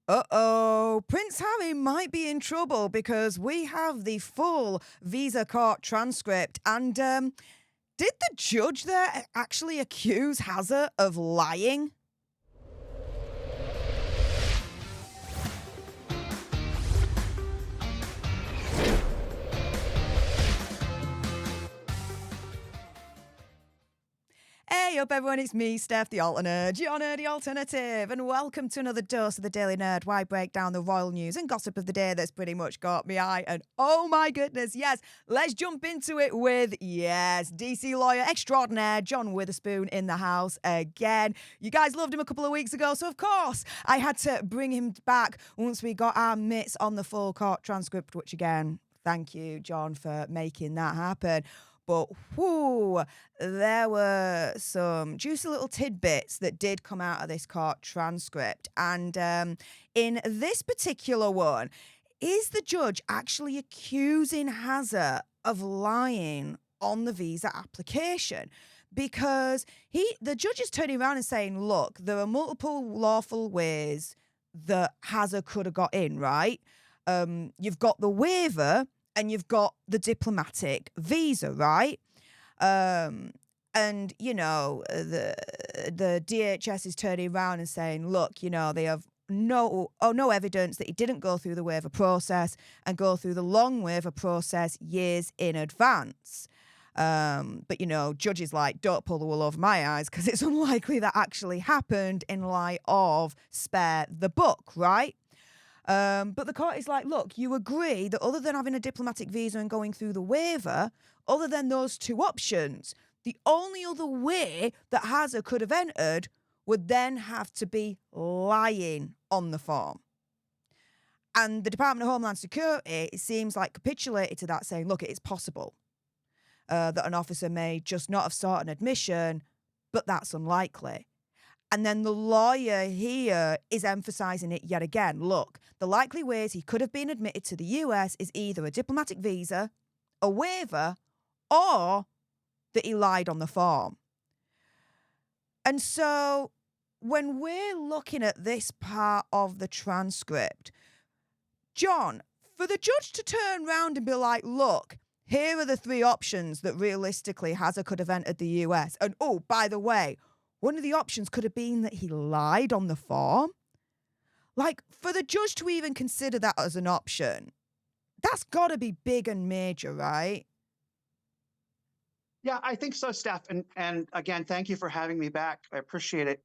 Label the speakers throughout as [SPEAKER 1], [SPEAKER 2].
[SPEAKER 1] Uh-oh, Prince Harry might be in trouble because we have the full visa court transcript. And did the judge there actually accuse Hazard of lying? Hey up everyone, it's me, Stef, the Alternate, your nerdy alternative, and welcome to another dose of the Daily Nerd, where I break down the royal news and gossip of the day that's pretty much caught me eye, and oh my goodness, yes, let's jump into it with, DC lawyer extraordinaire John Witherspoon in the house again. You guys loved him a couple of weeks ago, so of course I had to bring him back once we got our mitts on the full court transcript, which again, thank you, John, for making that happen. But whoo, there were some juicy little tidbits that did come out of this court transcript. And in this particular one, is the judge actually accusing Hazard of lying on the visa application? Because the judge is turning around and saying, look, there are multiple lawful ways that Hazard could have got in, right? You've got the waiver, and you've got the diplomatic visa, right? And you know, the DHS is turning around and saying, look, you know, they have no evidence that he didn't go through the waiver process and go through the long waiver process years in advance. But you know, judges like, don't pull the wool over my eyes because it's unlikely that actually happened in light of spare the book, right? But the court is like, look, you agree that other than having a diplomatic visa and going through the waiver, other than those two options, the only other way that Hazard could have entered would then have to be lying on the form. And the Department of Homeland Security, it seems like, capitulated to that, saying, look, it's possible that an officer may just not have sought an admission, but that's unlikely. And then the lawyer here is emphasizing it yet again. Look, the likely ways he could have been admitted to the US is either a diplomatic visa, a waiver, or that he lied on the form. And so when we're looking at this part of the transcript, John, for the judge to turn around and be like, look, here are the three options that realistically Hazard could have entered the US. And oh, by the way, one of the options could have been that he lied on the form. Like, for the judge to even consider that as an option, that's got to be big and major, right?
[SPEAKER 2] Yeah, I think so, Steph. And again, thank you for having me back. I appreciate it.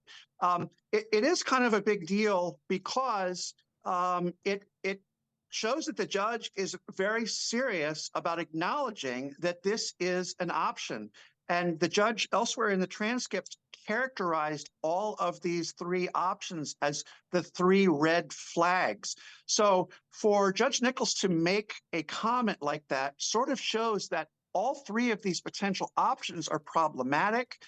[SPEAKER 2] It is kind of a big deal because it shows that the judge is very serious about acknowledging that this is an option. And the judge elsewhere in the transcript characterized all of these three options as the three red flags. So for Judge Nichols to make a comment like that sort of shows that all three of these potential options are problematic.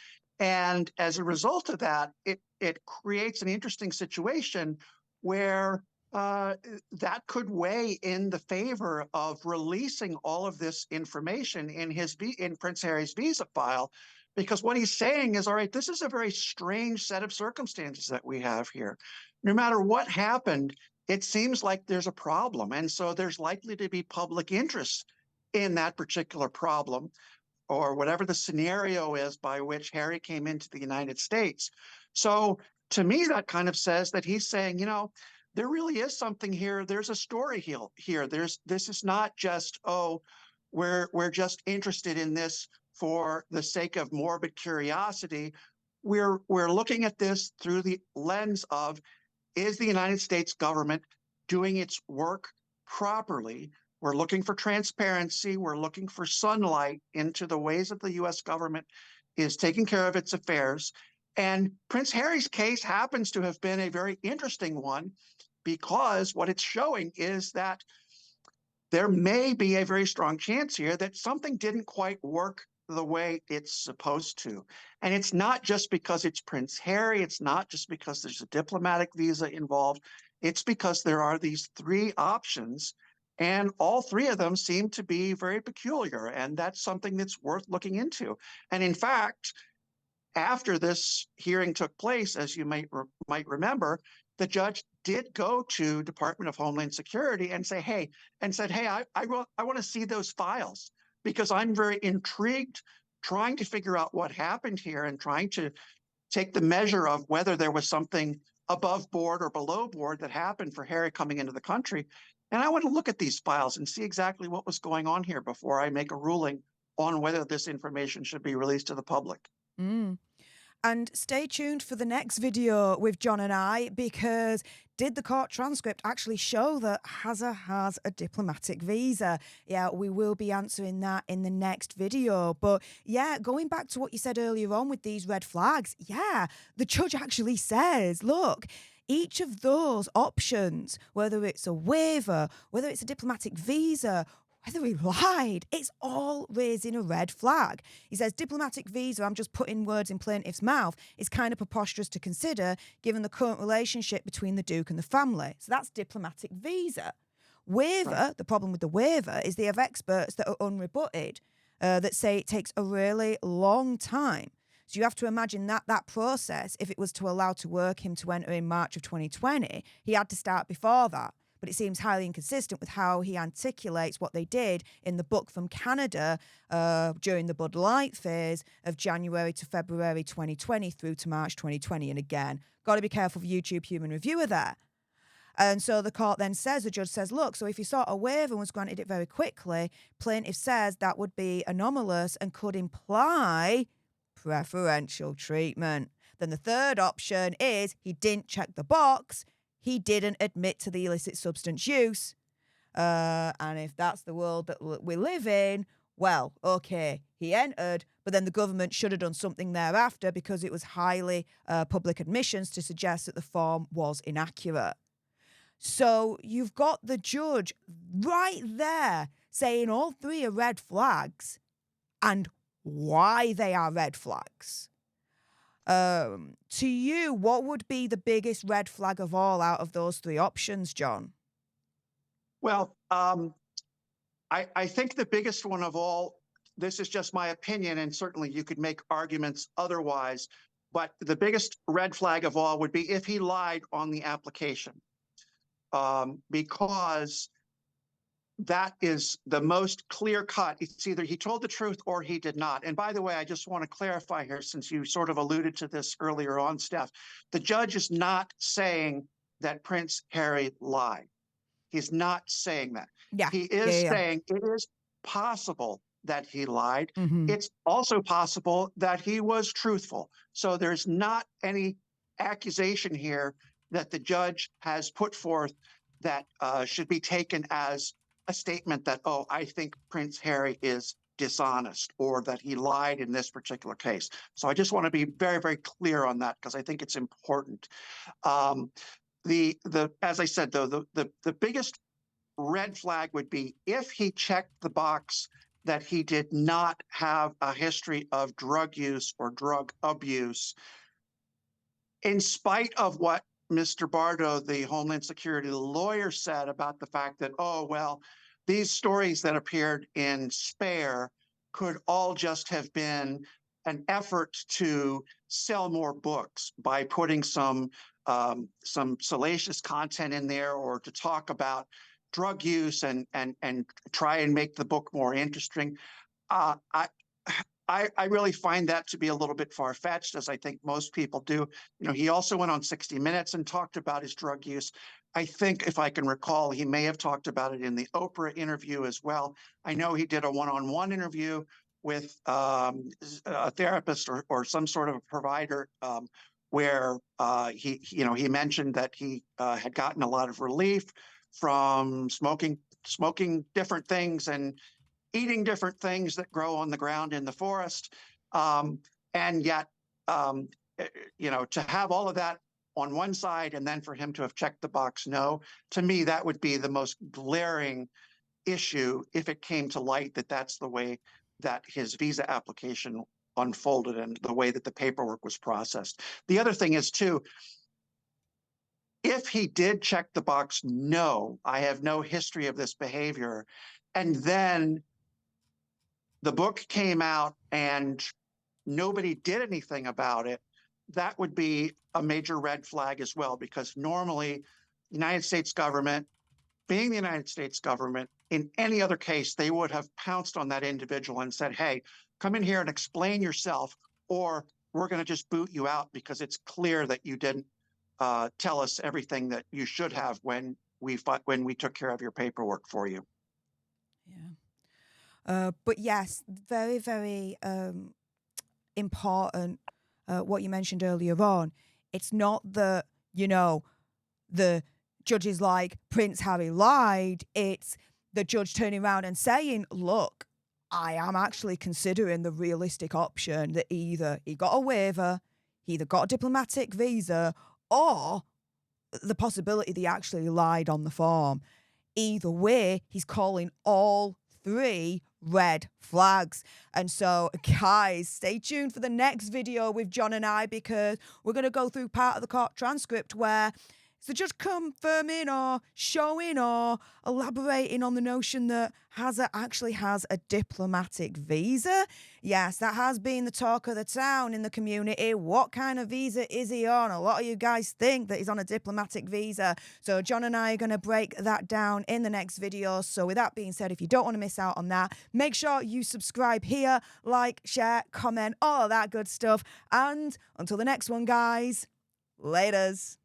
[SPEAKER 2] And as a result of that, it creates an interesting situation where that could weigh in the favor of releasing all of this information in Prince Harry's visa file, because what he's saying is, all right, this is a very strange set of circumstances that we have here. No matter what happened, it seems like there's a problem. And so there's likely to be public interest in that particular problem, or whatever the scenario is by which Harry came into the United States. So to me, that kind of says that he's saying, you know, there really is something here. There's a story here. This is not just, oh, we're just interested in this for the sake of morbid curiosity. We're looking at this through the lens of, is the United States government doing its work properly? We're looking for transparency. We're looking for sunlight into the ways that the US government is taking care of its affairs. And Prince Harry's case happens to have been a very interesting one, because what it's showing is that there may be a very strong chance here that something didn't quite work the way it's supposed to. And it's not just because it's Prince Harry. It's not just because there's a diplomatic visa involved. It's because there are these three options, and all three of them seem to be very peculiar. And that's something that's worth looking into. And in fact, after this hearing took place, as you might remember, the judge did go to Department of Homeland Security and say, hey, I want to see those files because I'm very intrigued trying to figure out what happened here and trying to take the measure of whether there was something above board or below board that happened for Harry coming into the country. And I want to look at these files and see exactly what was going on here before I make a ruling on whether this information should be released to the public.
[SPEAKER 1] Mm. And stay tuned for the next video with John and I, because did the court transcript actually show that Hazza has a diplomatic visa? Yeah, we will be answering that in the next video. But yeah, going back to what you said earlier on with these red flags, yeah, the judge actually says, look, each of those options, whether it's a waiver, whether it's a diplomatic visa, whether he lied, it's all raising a red flag. He says diplomatic visa, I'm just putting words in plaintiff's mouth, is kind of preposterous to consider given the current relationship between the Duke and the family. So that's diplomatic visa. Waiver, right. The problem with the waiver is they have experts that are unrebutted that say it takes a really long time. So you have to imagine that process, if it was to allow to work him to enter in March of 2020, he had to start before that. But it seems highly inconsistent with how he articulates what they did in the book from Canada during the Bud Light phase of January to February 2020 through to March 2020. And again, got to be careful of YouTube human reviewer there. And so the court then says, the judge says, look, so if you sought a waiver and was granted it very quickly, plaintiff says that would be anomalous and could imply preferential treatment. Then the third option is he didn't check the box. He didn't admit to the illicit substance use. And if that's the world that we live in, well, okay, he entered, but then the government should have done something thereafter because it was highly public admissions to suggest that the form was inaccurate. So you've got the judge right there saying all three are red flags and why they are red flags. To you, what would be the biggest red flag of all out of those three options, John?
[SPEAKER 2] Well, I think the biggest one of all, this is just my opinion, and certainly you could make arguments otherwise, but the biggest red flag of all would be if he lied on the application, because that is the most clear cut. It's either he told the truth or he did not. And by the way, I just want to clarify here, since you sort of alluded to this earlier on, Steph, the judge is not saying that Prince Harry lied. He's not saying that.
[SPEAKER 1] Yeah.
[SPEAKER 2] He is saying it is possible that he lied.
[SPEAKER 1] Mm-hmm.
[SPEAKER 2] It's also possible that he was truthful. So there's not any accusation here that the judge has put forth that should be taken as a statement that, oh, I think Prince Harry is dishonest or that he lied in this particular case. So I just want to be very, very clear on that because I think it's important. As I said, though, the biggest red flag would be if he checked the box that he did not have a history of drug use or drug abuse, in spite of what Mr. Bardo, the Homeland Security lawyer, said about the fact that, oh, well, these stories that appeared in Spare could all just have been an effort to sell more books by putting some salacious content in there or to talk about drug use and try and make the book more interesting. I really find that to be a little bit far-fetched, as I think most people do. You know, he also went on 60 Minutes and talked about his drug use. I think, if I can recall, he may have talked about it in the Oprah interview as well. I know he did a one-on-one interview with a therapist or some sort of provider where he mentioned that he had gotten a lot of relief from smoking different things and eating different things that grow on the ground in the forest. And yet, to have all of that on one side and then for him to have checked the box no, to me, that would be the most glaring issue if it came to light that that's the way that his visa application unfolded and the way that the paperwork was processed. The other thing is, too, if he did check the box no, I have no history of this behavior, and then the book came out and nobody did anything about it, that would be a major red flag as well, because normally the United States government, being the United States government, in any other case, they would have pounced on that individual and said, hey, come in here and explain yourself, or we're going to just boot you out because it's clear that you didn't tell us everything that you should have when we took care of your paperwork for you.
[SPEAKER 1] Yeah. But yes, very, very important what you mentioned earlier on. It's not that, the judge is like, Prince Harry lied. It's the judge turning around and saying, look, I am actually considering the realistic option that either he got a waiver, he either got a diplomatic visa, or the possibility that he actually lied on the form. Either way, he's calling all 3 red flags. And so, guys, stay tuned for the next video with John and I, because we're going to go through part of the court transcript where it's the judge confirming or showing or elaborating on the notion that Hazza actually has a diplomatic visa. Yes, that has been the talk of the town in the community. What kind of visa is he on? A lot of you guys think that he's on a diplomatic visa. So John and I are going to break that down in the next video. So with that being said, if you don't want to miss out on that, make sure you subscribe here, like, share, comment, all of that good stuff. And until the next one, guys, laters.